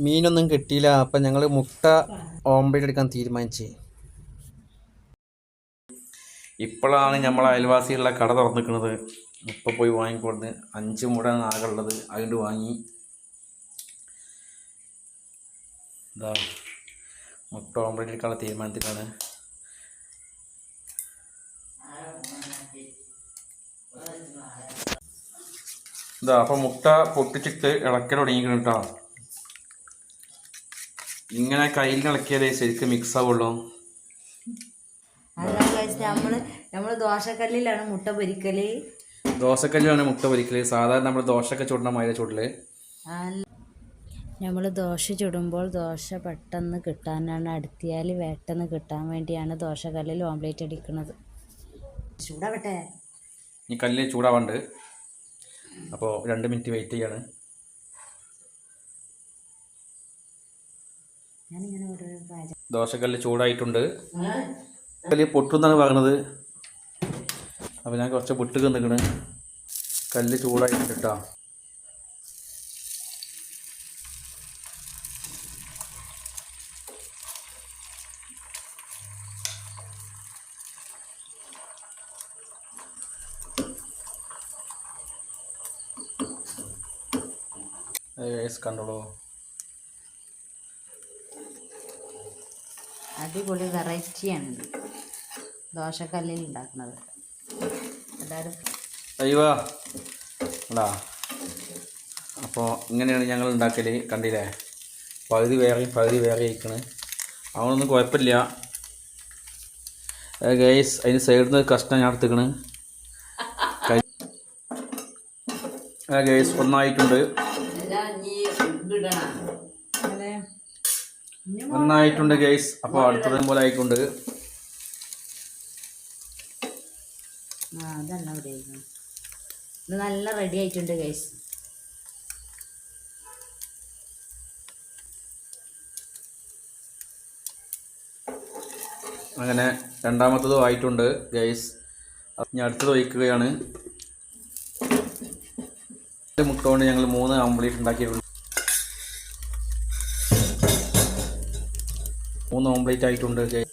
മീനൊന്നും കിട്ടിയില്ല. അപ്പം ഞങ്ങൾ മുട്ട ഓംലെറ്റ് എടുക്കാൻ തീരുമാനിച്ചു. ഇപ്പോഴാണ് നമ്മൾ അയൽവാസിയുള്ള കട തുറന്നിരിക്കുന്നത്. ഇപ്പോൾ പോയി വാങ്ങിക്കൊടുന്ന് 5 മുട ആകുള്ളത്. അതുകൊണ്ട് വാങ്ങി. ഇതാ മുട്ട ഓംലെറ്റ് എടുക്കാനുള്ള തീരുമാനത്തിലാണ്. ഇതാ അപ്പം മുട്ട പൊട്ടിച്ചിട്ട് ഇളക്കൽ തുടങ്ങിക്കണം കേട്ടോ. ഇങ്ങനെ കയ്യിൽ ഇളക്കിയാലേ ശരിക്കും മിക്സ് ആവുള്ളൂ. നമ്മള് ദോശക്കല്ലിലാണ് മുട്ട പൊരിക്കല്. ദോശക്കല്ലിലാണ് മുട്ട പൊരിക്കല്. സാധാരണ നമ്മൾ ദോശയൊക്കെ ചുടണ മൈദ ചുടല്. നമ്മൾ ദോശ ചുടുമ്പോൾ ദോശ പെട്ടെന്ന് കിട്ടാനാണ്, അടുത്തിയാൽ പെട്ടെന്ന് കിട്ടാൻ വേണ്ടിയാണ് ദോശക്കല്ലിൽ ഓംലേറ്റ് അടിക്കുന്നത്. ചൂടാവട്ടെ. ഈ കല്ലിൽ ചൂടാവാണ്ട്. അപ്പോൾ 2 മിനിറ്റ് വെയിറ്റ് ചെയ്യാണ്. ദോശക്കല്ല് ചൂടായിട്ടുണ്ട്. കല്ല് പൊട്ടുന്നാണ് പറഞ്ഞത്. അപ്പോൾ ഞാൻ കുറച്ച് പൊട്ടുക നിൽക്കണ്. കല്ല് ചൂടായിട്ടുണ്ട് കേട്ടോ. കണ്ടോളൂ. അടിപൊളി വെറൈറ്റിയാണ് ദോശക്കല്ലിൽ ഉണ്ടാക്കുന്നത്. എല്ലാവരും അയ്യോ അല്ല. അപ്പോൾ ഇങ്ങനെയാണ് ഞങ്ങൾ ഉണ്ടാക്കൽ. കണ്ടില്ലേ, പകുതി വേറെ ഇരിക്കണ്. അവനൊന്നും കുഴപ്പമില്ല ഗൈസ്. അതിന് സൈഡിൽ നിന്ന് കഷ്ണം ഞാൻ എടുത്തിക്കണ് ഗൈസ്. ഒന്നായിട്ടുണ്ട്. ഗൈസ്. അപ്പോൾ അടുത്തത് പോലെ ആയിട്ടുണ്ട്. ഇത് നല്ല റെഡി ആയിട്ടുണ്ട് ഗൈസ്. അങ്ങനെ രണ്ടാമത്തതും ആയിട്ടുണ്ട് ഗൈസ്. ഞാൻ അടുത്തത് ഒഴിക്കുകയാണ്. മുട്ട കൊണ്ട് ഞങ്ങൾ 3 ഓംലെറ്റ് ഉണ്ടാക്കിയിട്ടുണ്ട്. 3 ഓംലെറ്റ് ആയിട്ടുണ്ട് ഗൈസ്.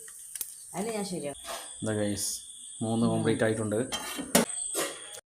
അല്ല ഞാൻ ശരിയാ. എന്താ ഗൈസ്, 3 ഓംലെറ്റ് ആയിട്ടുണ്ട്.